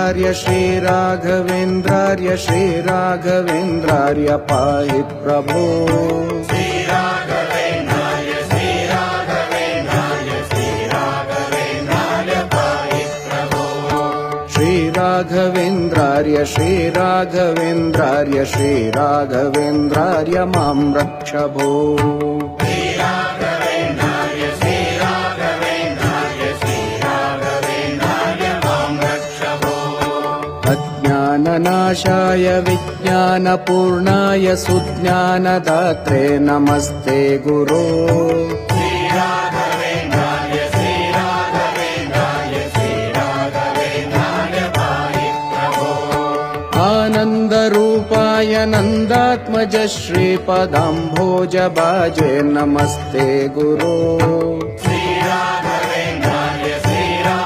श्रीराघवेन्द्रार्य श्रीराघवेन्द्रार्य पाहि प्रभो श्रीराघवेन्द्रार्य श्रीराघवेन्द्रार्य श्रीराघवेन्द्रार्य मां रक्ष भो अज्ञाननाशाय विज्ञानपूर्णाय सुज्ञानदात्रे नमस्ते गुरो आनन्दरूपाय नन्दात्मज श्रीपदाम्भोजभाजे नमस्ते गुरो